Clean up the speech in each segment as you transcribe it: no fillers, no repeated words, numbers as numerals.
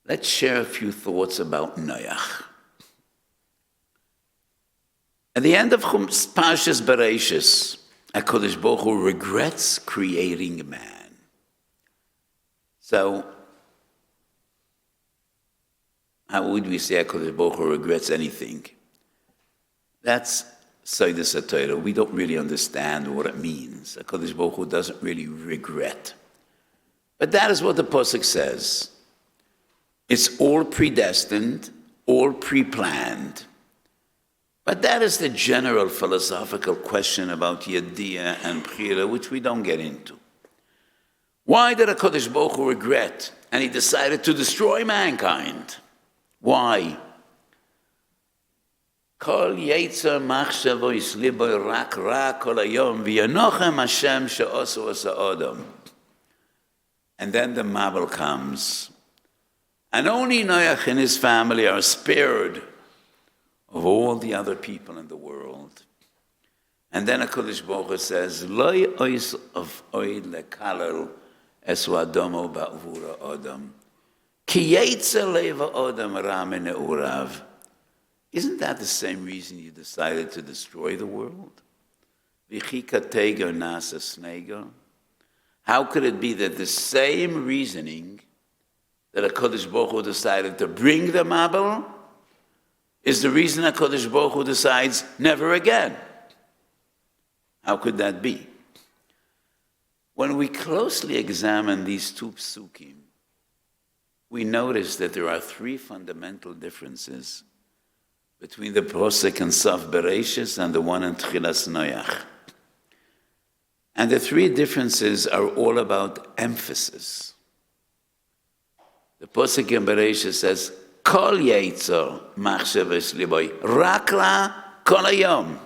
Let's share a few thoughts about Noach. At the end of Parshas Bereshis, HaKadosh Baruch Hu regrets creating man. So, how would we say HaKadosh Baruch Hu regrets anything? That's Seides HaTorah. We don't really understand what it means. HaKadosh Baruch Hu doesn't really regret. But that is what the Pasuk says. It's all predestined, all pre-planned. But that is the general philosophical question about Yediyah and Bchira, which we don't get into. Why did HaKadosh Baruch Hu regret? And he decided to destroy mankind. Why? Kol yetzer machshavo yislibo rak ra kol hayom v'yanochem Hashem she'osu asa'odom. And then the Mabel comes. And only Noach and his family are spared of all the other people in the world. And then HaKadosh Baruch Hu says, Loi ois of oid lekalel esu adomo ba'vura odom. Ki yetzer leva odom ra min ne'urav. Isn't that the same reason you decided to destroy the world? V'chika teger nasa sneger. How could it be that the same reasoning that HaKadosh Baruch Hu decided to bring the Mabel is the reason HaKadosh Baruch Hu decides never again? How could that be? When we closely examine these two psukim, we notice that there are three fundamental differences between the Pasuk in Saf Bereshis and the one in Tchilas Noach. And the three differences are all about emphasis. The Pasuk in Bereshis says, Kol yetzer machshavos liboy rak la kol hayom.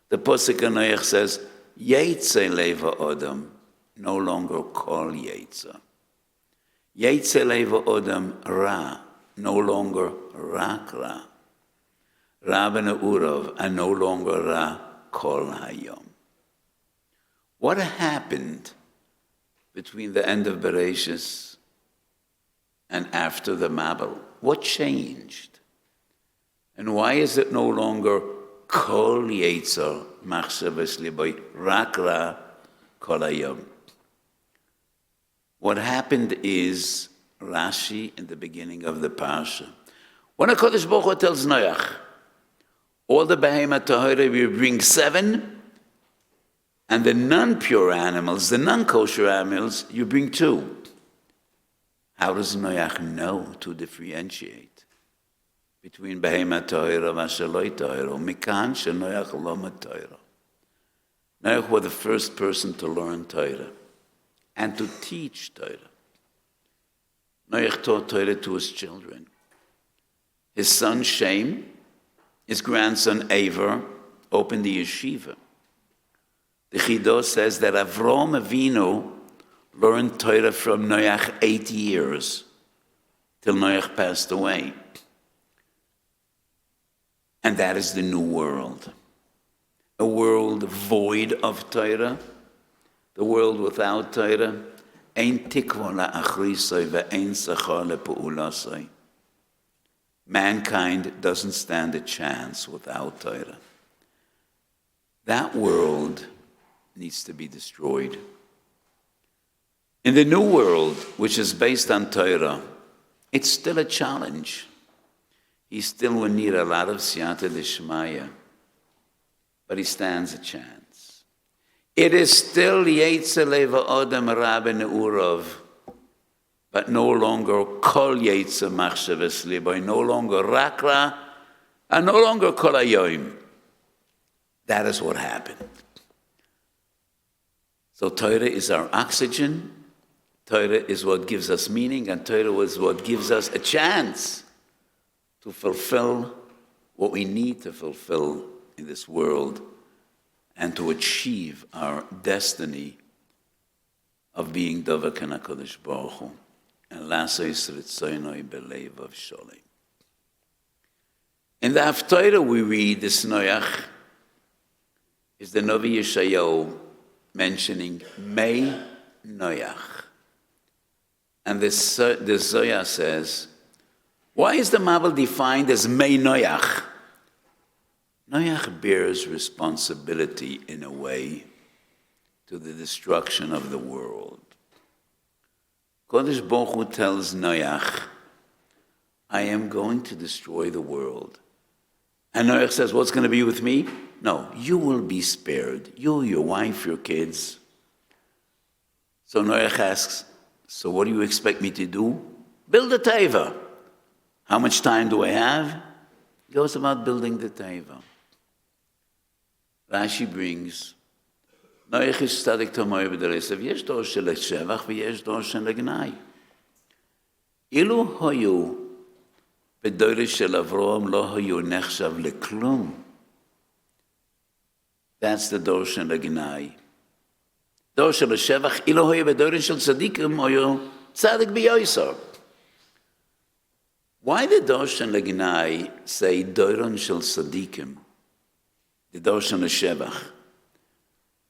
The Pasuk in Noach says, Yetzer leva odom, no longer kol yetzer. Yetzer leva odom ra, no longer rak ra. Ra b'ne'urav, and no longer ra kol hayom. What happened between the end of Bereshis and after the Mabel? What changed? And why is it no longer kol yetzer machshavos liboy rak ra kol hayom? What happened is Rashi in the beginning of the Parsha. When HaKadosh Baruch Hu tells Noach, all the behemoth tahora we bring 7, and the non-pure animals, the non-kosher animals, you bring 2. How does Noach know to differentiate between behemoth tahora and shaloi tahora? Mikan shenoach lomad Torah. Noach was the first person to learn Torah and to teach Torah. Noach taught Torah to his children. His son Shem, his grandson Aver, opened the yeshiva. The Chidah says that Avram Avinu learned Torah from Noach 8 years, till Noach passed away. And that is the new world. A world void of Torah, the world without Torah. Ein tikva la'achrisoi ve'ein sachar le'pu'ulasoi. Mankind doesn't stand a chance without Torah. That world needs to be destroyed. In the new world, which is based on Torah, it's still a challenge. He still will need a lot of siyata d'shmaya, but he stands a chance. It is still yetzer leva odom ra b'ne'urav, but no longer kol yetzer machshavos liboy, no longer rak ra, and no longer kol hayom. That is what happened. So Torah is our oxygen. Torah is what gives us meaning, and Torah is what gives us a chance to fulfill what we need to fulfill in this world and to achieve our destiny of being Dovak HaKadosh Baruch Hu and Lasos Ritzonoi Belevav Sholem. In the Haftarah we read this Noach is the Novi Yeshayahu mentioning May Noach. And the Zohar says, Why is the Mabel defined as Mei Noach? Noach bears responsibility in a way to the destruction of the world. Kodesh Baruch Hu tells Noach, I am going to destroy the world. And Noach says, what's going to be with me? No, you will be spared. You, your wife, your kids. So Noach asks, so what do you expect me to do? Build a teva. How much time do I have? He goes about building the teva. Rashi brings, Noach is tzadik tomoy b'deresav, yesh dor shel shevach v'yesh dor shel gnai. Ilu hoyu b'dore shel Avrom lo hoyu nechshav leklum. That's the dor shel gnai. Dor shel shevach, ilu hoyu b'dore shel tzadikim hoyu tzadik b'yoyso. Why did dor shel gnai say doron shel tzadikim? The dor shel shevach.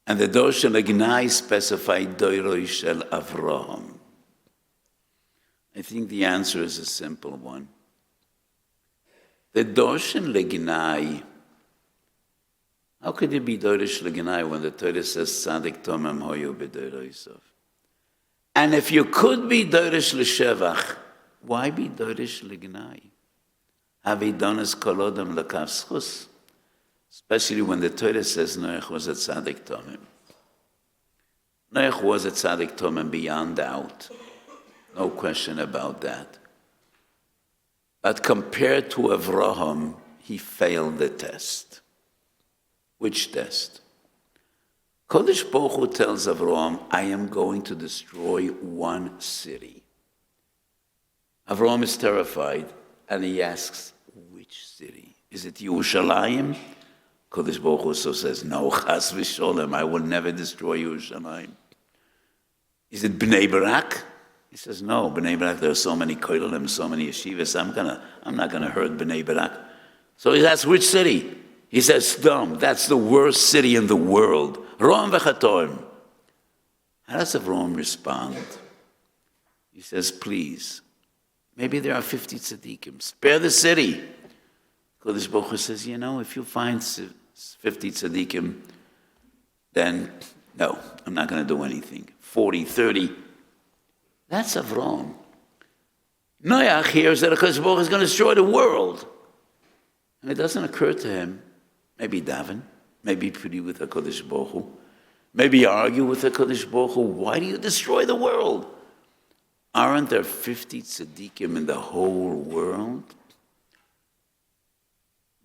And the dor shel gnai specified doiroi shel Avraham. I think the answer is a simple one. The dor shel gnai, how could it be dor shel gnai when the Torah says tzadik tomem hoyu b'doiroisav? And if you could be dor shel shevach, why be dor shel gnai? Havi donas kol odam lakav schus. Especially when the Torah says Noach was a tzaddik tomim. Noach was a tzaddik tomim beyond doubt. No question about that. But compared to Avraham, he failed the test. Which test? Kodesh Baruch Hu tells Avraham, I am going to destroy one city. Avraham is terrified, and he asks, which city? Is it Yerushalayim? Kodesh Baruch Hu so says, no, chas v'sholem, I will never destroy Yerushalayim. Is it Bnei Barak? He says, no, Bnei Barak, there are so many koilelim, so many yeshivas, I'm not going to hurt Bnei Barak. So he asks, which city? He says, Sdom, that's the worst city in the world. Rom v'chatoim. How does Avraham respond? He says, please, maybe there are 50 tzaddikim, spare the city. Kodesh Baruch Hu says, if you find 50 tzaddikim, then no, I'm not going to do anything. 40, 30. That's Avraham. Noach hears that Kodesh Baruch Hu is going to destroy the world. And it doesn't occur to him, maybe daven, maybe plead with Kodesh Baruch Hu, maybe argue with Kodesh Baruch Hu, why do you destroy the world? Aren't there 50 tzaddikim in the whole world?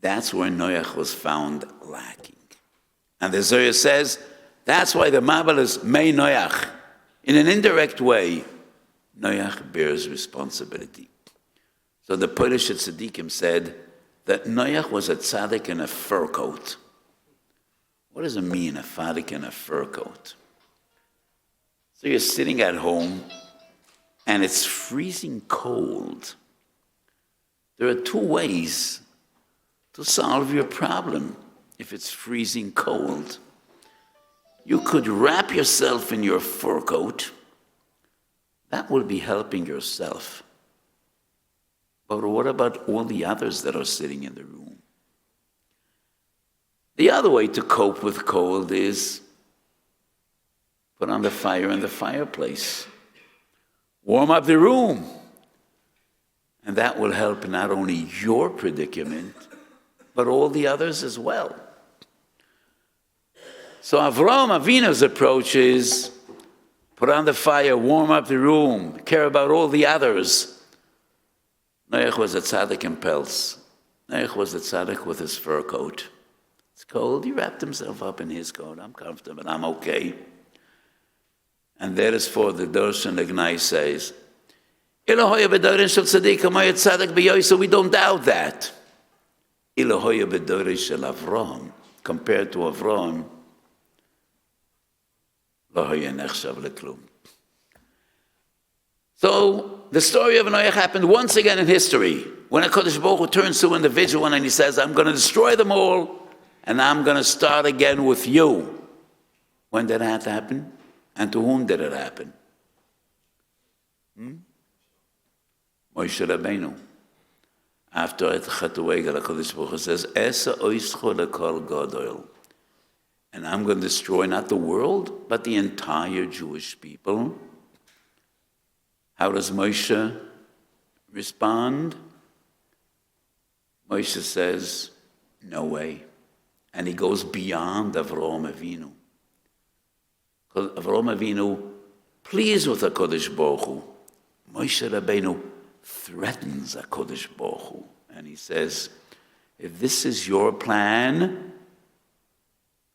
That's where Noach was found lacking. And the Zohar says, that's why the Mabel is Mei Noach. In an indirect way, Noach bears responsibility. So the Polish tzaddikim said that Noach was a tzaddik in a fur coat. What does it mean, a tzaddik in a fur coat? So you're sitting at home, and it's freezing cold. There are two ways to solve your problem if it's freezing cold. You could wrap yourself in your fur coat. That will be helping yourself. But what about all the others that are sitting in the room? The other way to cope with cold is put on the fire in the fireplace. Warm up the room. And that will help not only your predicament, but all the others as well. So Avraham Avinu's approach is put on the fire, warm up the room, care about all the others. Noach was a tzaddik in pelts. Noach was a tzaddik with his fur coat. It's cold, he wrapped himself up in his coat. I'm comfortable, I'm okay. And that is for the Darshan Ignai says, we don't doubt that. Compared to Avraham, so the story of Noach happened once again in history. When HaKadosh Baruch Hu turns to an individual and he says, I'm going to destroy them all, and I'm going to start again with you. When did that happen? And to whom did it happen? Moshe Rabbeinu. after it Chatuega, HaKadosh Baruch Hu says, Esa oischo lekol gadol. And I'm going to destroy not the world, but the entire Jewish people. How does Moshe respond? Moshe says, no way. And he goes beyond Avraham Avinu. Because Avraham Avinu pleased with HaKadosh Baruch Hu. Moshe Rabbeinu threatens HaKadosh Baruch Hu. And he says, if this is your plan,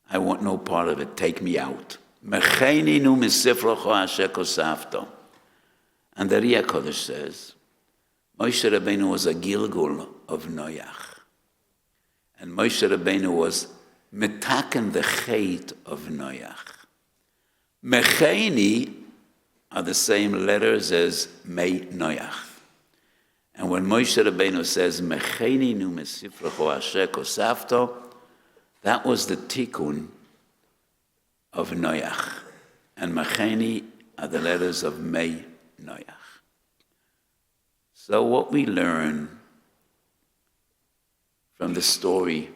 I want no part of it. Take me out. Mecheni nu misifrocho asher kosafto. And the Ria Kodesh says, Moshe Rabbeinu was a Gilgul of Noach. And Moshe Rabbeinu was metaken the chait of Noach. Mecheni are the same letters as Mei Noach. And when Moshe Rabbeinu says, Mecheni nu mesifrocho asher kosafto, that was the tikkun of Noach. And Mecheni are the letters of Mei Noach. So what we learn from the story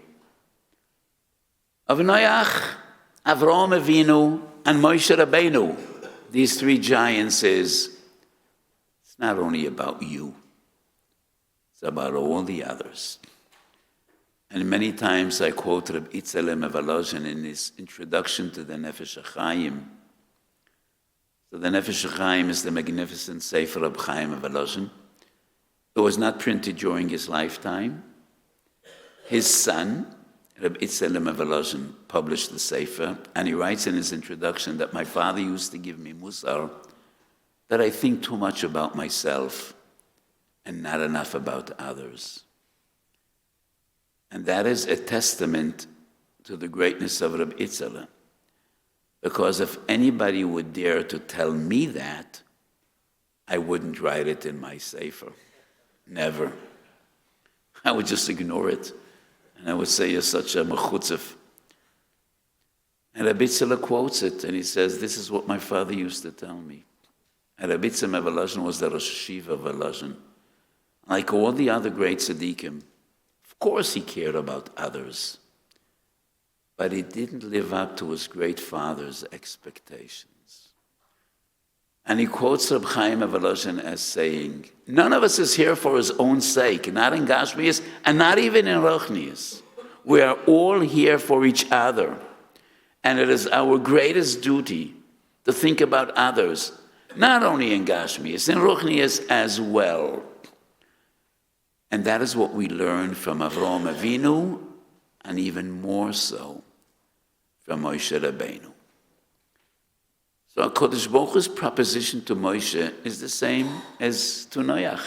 of Noach, Avraham Avinu, and Moshe Rabbeinu, these three giants, is it's not only about you, it's about all the others. And many times I quote Reb Itzalem Evalozhin in his introduction to the Nefesh HaChaim. So the Nefesh HaChaim is the magnificent Sefer of Chaim Evalozhin. It was not printed during his lifetime. His son, Reb Itzalem Evalozhin, published the Sefer, and he writes in his introduction that my father used to give me musar, that I think too much about myself and not enough about others. And that is a testament to the greatness of Reb Itzalem. Because if anybody would dare to tell me that, I wouldn't write it in my sefer. Never. I would just ignore it. And I would say, you're such a mechutzef. And Reb Itzalem quotes it, and he says, this is what my father used to tell me. And Reb Itzalem Evalozhin was the Rosh Yeshiva of Evalozhin. Like all the other great tzaddikim, of course he cared about others, but he didn't live up to his great father's expectations. And he quotes Reb Chaim Evalozhin as saying, none of us is here for his own sake, not in Gashmias and not even in Rochnias. We are all here for each other. And it is our greatest duty to think about others, not only in Gashmias, in Rochnias as well. And that is what we learn from Avraham Avinu, and even more so from Moshe Rabbeinu. So HaKadosh Baruch Hu's proposition to Moshe is the same as to Noach.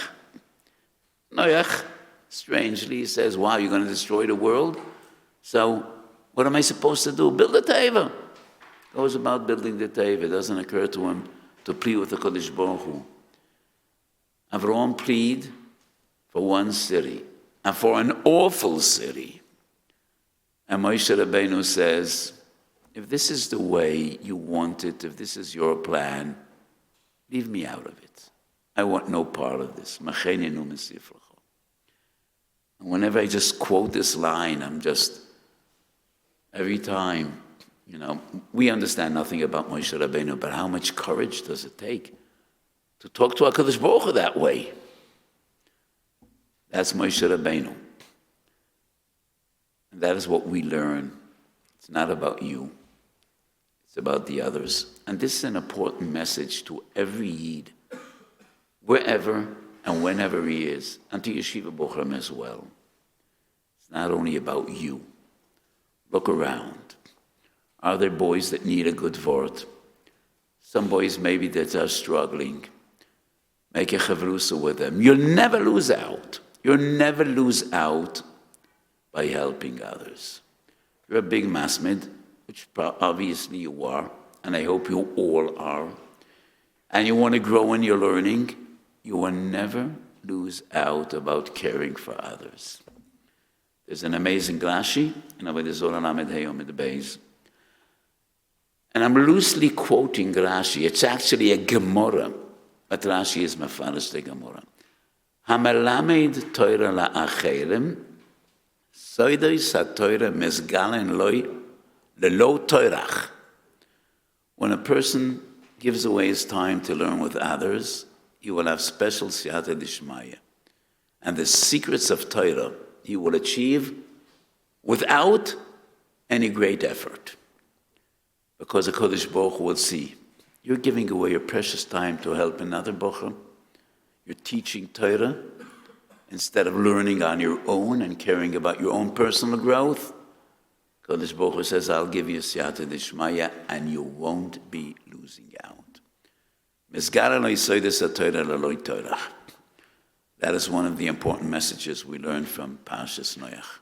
Noach, strangely, says, wow, you're going to destroy the world? So what am I supposed to do? Build a teva. Goes about building the teva. It doesn't occur to him to plead with the HaKadosh Baruch Hu. Avraham plead for one city, and for an awful city. And Moshe Rabbeinu says, if this is the way you want it, if this is your plan, leave me out of it. I want no part of this. And whenever I just quote this line, every time, we understand nothing about Moshe Rabbeinu, but how much courage does it take to talk to HaKadosh Baruch Hu that way? That's Moshe Rabbeinu. And that is what we learn. It's not about you. It's about the others. And this is an important message to every Yid, wherever and whenever he is, and to Yeshiva Bochum as well. It's not only about you. Look around. Are there boys that need a good word? Some boys maybe that are struggling. Make a chavrusa with them. You'll never lose out. You'll never lose out by helping others. You're a big masmid, which obviously you are, and I hope you all are, and you want to grow in your learning, you will never lose out about caring for others. There's an amazing Rashi in Avodah Zorah Lamed Heyom in the Beis. And I'm loosely quoting Rashi. It's actually a Gemara, but Rashi is Mefarish the Gemara. המלמד תורה לאחרים, סוידוס התורה מסגלן לוי ללא תורח. When a person gives away his time to learn with others, he will have special siyata dishmaya. And the secrets of Torah he will achieve without any great effort. Because the Kodesh Baruch Hu will see, you're giving away your precious time to help another Bocher. You're teaching Torah instead of learning on your own and caring about your own personal growth. Kodesh Baruch Hu says, I'll give you siyata dishmaya and you won't be losing out. That is one of the important messages we learn from Parshas Noach.